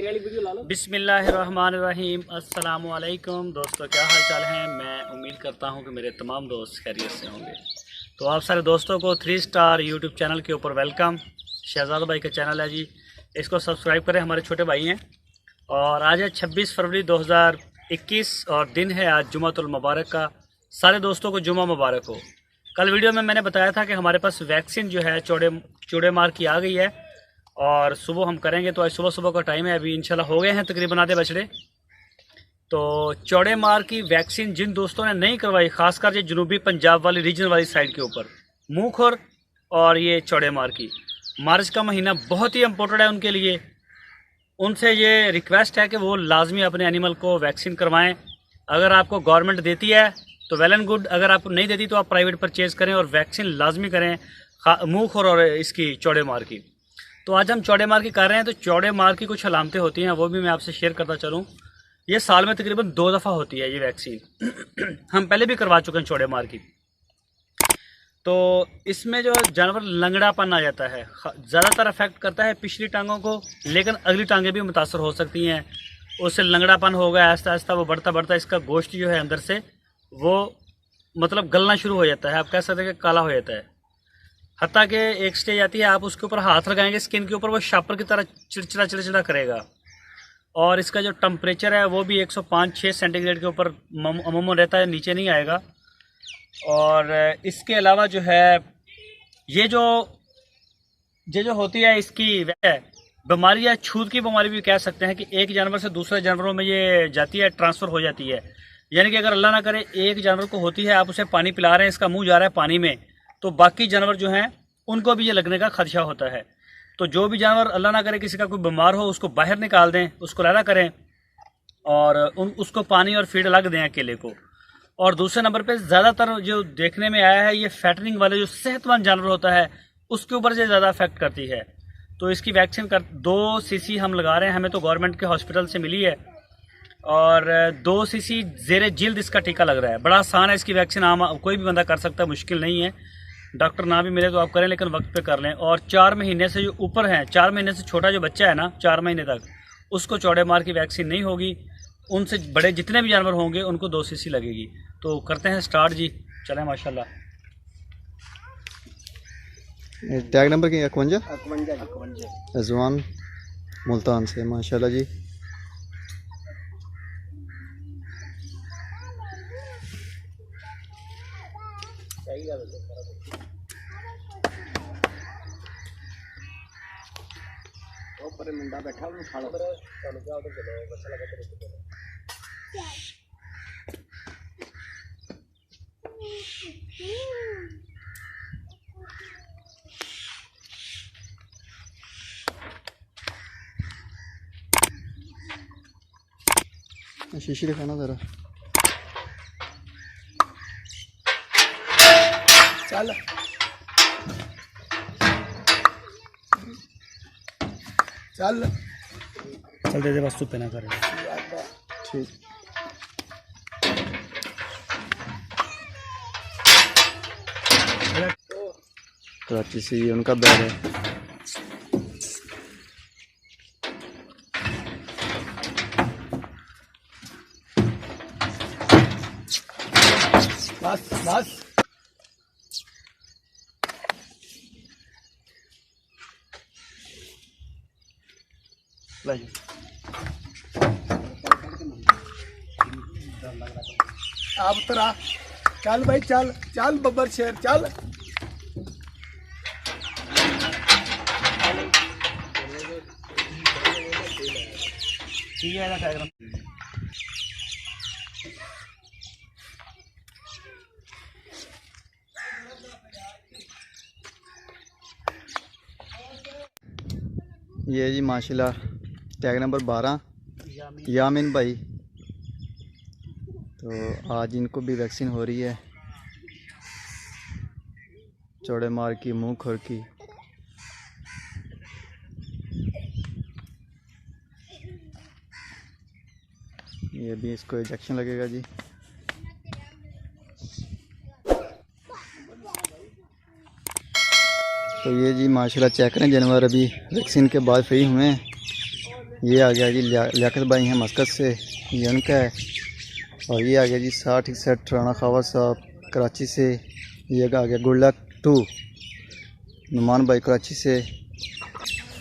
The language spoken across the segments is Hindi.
बिस्मिल्लाहिर्रहमानिर्रहीम। अस्सलामु अलैकुम दोस्तों, क्या हाल चाल है। मैं उम्मीद करता हूं कि मेरे तमाम दोस्त खैरियत से होंगे। तो आप सारे दोस्तों को 3 स्टार यूट्यूब चैनल के ऊपर वेलकम। शहजाद भाई का चैनल है जी, इसको सब्सक्राइब करें, हमारे छोटे भाई हैं। और आज है 26 फरवरी 2021 और दिन है आज जुमातुल मुबारक का। सारे दोस्तों को जुमा मुबारक हो। कल वीडियो में मैंने बताया था कि हमारे पास वैक्सीन जो है चौड़े मार की आ गई है और सुबह हम करेंगे। तो आज सुबह सुबह का टाइम है, अभी इंशाल्लाह हो गए हैं तकरीबन आधे बछड़े। तो चौड़े मार की वैक्सीन जिन दोस्तों ने नहीं करवाई, खासकर ये जनूबी पंजाब वाली रीजन वाली साइड के ऊपर, मुँह खुर और ये चौड़े मार की, मार्च का महीना बहुत ही इम्पोर्टेंट है उनके लिए। उनसे ये रिक्वेस्ट है कि वो लाजमी अपने एनिमल को वैक्सीन करवाएं। अगर आपको गवर्नमेंट देती है तो वेल एंड गुड, अगर आपको नहीं देती तो आप प्राइवेट परचेज़ करें और वैक्सीन लाजमी करें मुँह खुर और इसकी चौड़े मार की। तो आज हम चौड़े मार की कर रहे हैं। तो चौड़े मार की कुछ अलामतें होती हैं, वो भी मैं आपसे शेयर करता चलूँ। ये साल में तकरीबन 2 दफ़ा होती है ये वैक्सीन। हम पहले भी करवा चुके हैं चौड़े मार की। तो इसमें जो जानवर लंगड़ापन आ जाता है, ज़्यादातर अफेक्ट करता है पिछली टांगों को, लेकिन अगली टांगें भी मुतासर हो सकती हैं। उससे लंगड़ापन होगा, आहिस्ता आहिस्ता वो बढ़ता बढ़ता इसका गोश्त जो है अंदर से वो मतलब गलना शुरू हो जाता है। आप कह सकते हैं कि काला हो जाता है। हत्ता के एक स्टेज आती है, आप उसके ऊपर हाथ लगाएंगे स्किन के ऊपर, वो शापर की तरह चिड़चिड़ा करेगा। और इसका जो टेम्परेचर है वो भी 105-6 सेंटीग्रेड के ऊपर अमूमन रहता है, नीचे नहीं आएगा। और इसके अलावा जो है ये जो होती है इसकी बीमारी है, छूत की बीमारी भी कह सकते हैं कि एक जानवर से दूसरे जानवरों में ये जाती है, ट्रांसफ़र हो जाती है। यानी कि अगर अल्लाह ना करे एक जानवर को होती है, आप उसे पानी पिला रहे हैं, इसका मुंह जा रहा है पानी में, तो बाकी जानवर जो हैं उनको भी ये लगने का खदशा होता है। तो जो भी जानवर अल्लाह ना करे किसी का कोई बीमार हो, उसको बाहर निकाल दें, उसको लड़ा करें और उसको पानी और फीड अलग दें अकेले को। और दूसरे नंबर पे ज़्यादातर जो देखने में आया है, ये फैटनिंग वाले जो सेहतमंद जानवर होता है उसके ऊपर से ज़्यादा अफेक्ट करती है। तो इसकी वैक्सीन 2 सीसी हम लगा रहे हैं, हमें तो गवर्नमेंट के हॉस्पिटल से मिली है। और 2 सीसी ज़ेरे जिल्द इसका टीका लग रहा है। बड़ा आसान है, इसकी वैक्सीन आम कोई भी बंदा कर सकता है, मुश्किल नहीं है। डॉक्टर ना भी मिले तो आप करें, लेकिन वक्त पे कर लें। और 4 महीने से जो ऊपर हैं, 4 महीने से छोटा जो बच्चा है ना, 4 महीने तक, उसको चौड़े मार की वैक्सीन नहीं होगी। उनसे बड़े जितने भी जानवर होंगे उनको 2 सीसी लगेगी। तो करते हैं स्टार्ट जी, चलें माशाल्लाह। टैग नंबर की 51 अजवान मुल्तान से, माशाल्लाह जी। मुंडा बैठा शीशी दिखाना ज़रा। चल चल चल दे बस, तू पे ना करे। ठीक, कराची से ये उनका बैग है। बस बस आप उतरा, चल भाई चल चल बब्बर शेर चल। ठीक है, ये जी माशाल्लाह टैग नंबर 12 यामिन भाई। तो आज इनको भी वैक्सीन हो रही है, चौड़े मार की, मुंह खुर की। ये भी इसको इंजेक्शन लगेगा जी। तो ये जी माशाल्लाह चेक करें, जानवर अभी वैक्सीन के बाद फ्री हुए हैं। ये आ गया जी लियाकत भाई हैं मस्कत से, ये उनका है। और ये आ गया जी 6061 राना खावा साहब कराची से, ये आ गया गुड लक 2 नुमान भाई कराची से।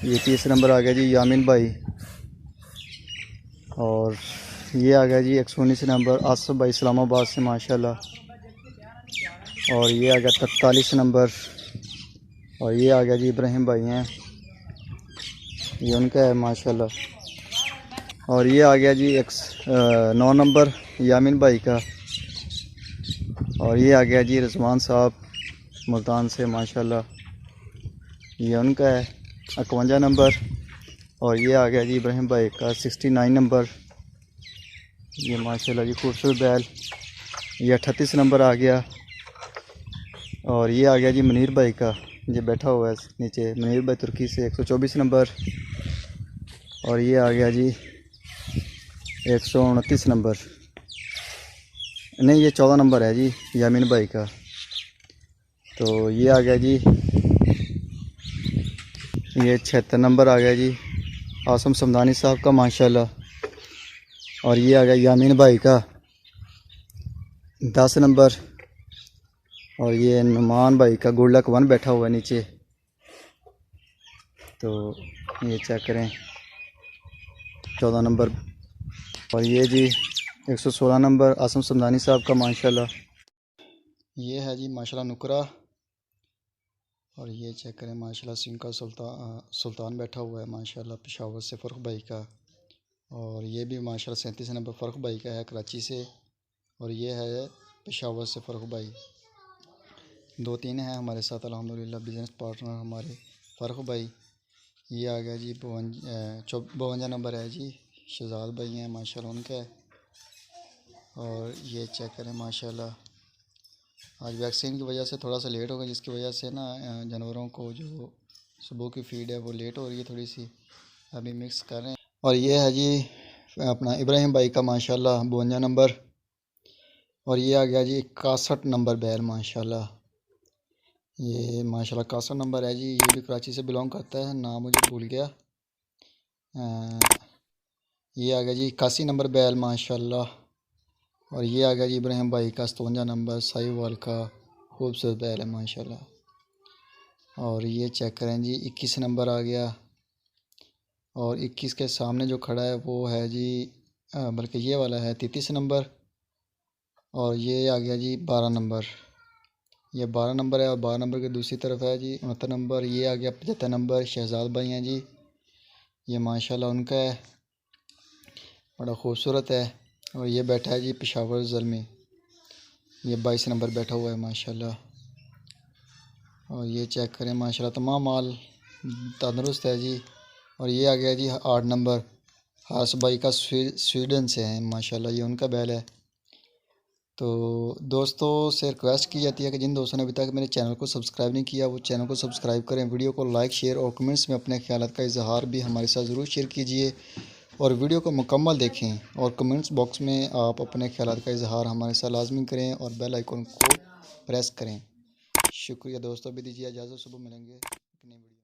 ये 30 नंबर आ गया जी यामिन भाई। और ये आ गया जी 119 नंबर आसफ भाई इस्लामाबाद से माशाल्लाह। और ये आ गया 43 नंबर। और ये आ गया जी इब्राहिम भाई हैं, ये उनका है माशाल्लाह। और ये आ गया जी 9 नंबर यामिन भाई का। और ये आ गया जी रिजवान साहब मुल्तान से माशाल्लाह, ये उनका है 51 नंबर। और ये आ गया जी इब्राहिम भाई का 69 नंबर, ये माशाल्लाह जी खूबसूरत बैल। ये 38 नंबर आ गया। और ये आ गया जी मुनीर भाई का, ये बैठा हुआ है नीचे, मुनीर भाई तुर्की से 124 नंबर। और ये आ गया जी 129 नंबर, नहीं ये 14 नंबर है जी यामिन भाई का। तो ये आ गया जी ये 76 नंबर आ गया जी आसम समदानी साहब का माशाल्लाह। और ये आ गया यामिन भाई का 10 नंबर। और ये नुमान भाई का गुड लक 1 बैठा हुआ है नीचे, तो ये चेक करें 14 नंबर। और ये जी 116 नंबर आसम समदानी साहब का माशाल्लाह। ये है जी माशाल्लाह नुकरा। और ये चेक करें माशाल्लाह सिंह का सुल्तान बैठा हुआ है माशाल्लाह पेशावर से फ़र्क भाई का। और ये भी माशाल्लाह 37 नंबर फ़र्क भाई का है कराची से। और ये है पेशावर से फ़र्क भाई। 2-3 हैं हमारे साथ अल्हम्दुलिल्लाह बिज़नेस पार्टनर हमारे फ़र्क भाई। ये आ गया जी 52 नंबर है जी शहजाद भाई हैं माशाल्लाह उनका है। और ये चेक करें माशाल्लाह आज वैक्सीन की वजह से थोड़ा सा लेट हो गया, जिसकी वजह से ना जानवरों को जो सुबह की फ़ीड है वो लेट हो रही है थोड़ी सी, अभी मिक्स कर रहे हैं। और ये है जी अपना इब्राहिम भाई का माशाल्लाह 52 नंबर। और ये आ गया जी 61 नंबर बैल माशाल्लाह, ये माशाल्लाह 61 नंबर है जी। ये भी कराची से बिलोंग करता है, नाम मुझे भूल गया। ये आ गया जी 81 नंबर बैल माशाल्लाह। और ये आ गया जी इब्राहिम भाई का 57 नंबर साहिवाल का खूबसूरत बैल है माशाल्लाह। और ये चेक करें जी 21 नंबर आ गया। और 21 के सामने जो खड़ा है वो है जी बल्कि ये वाला है 33 नंबर। और ये आ गया जी 12 नंबर, ये 12 नंबर है। और 12 नंबर की दूसरी तरफ है जी 69 नंबर, ये आ गया 75 नंबर शहजाद भाई हैं जी, ये माशाल्लाह उनका है, बड़ा खूबसूरत है। और ये बैठा है जी पेशावर ज़ल्मी, ये 22 नंबर बैठा हुआ है माशाल्लाह। और ये चेक करें माशाल्लाह तमाम माल तंदुरुस्त है जी। और ये आ गया जी 8 नंबर हास भाई का स्वीडन से है माशाल्लाह, ये उनका बैल है। तो दोस्तों से रिक्वेस्ट की जाती है कि जिन दोस्तों ने अभी तक मेरे चैनल को सब्सक्राइब नहीं किया वो चैनल को सब्सक्राइब करें, वीडियो को लाइक शेयर और कमेंट्स में अपने ख्यालात का इजहार भी हमारे साथ ज़रूर शेयर कीजिए। और वीडियो को मुकम्मल देखें और कमेंट्स बॉक्स में आप अपने ख्यालात का इजहार हमारे साथ लाजमी करें और बेल आइकन को प्रेस करें। शुक्रिया दोस्तों, भी दीजिए इजाज़त, सुबह मिलेंगे अपनी वीडियो।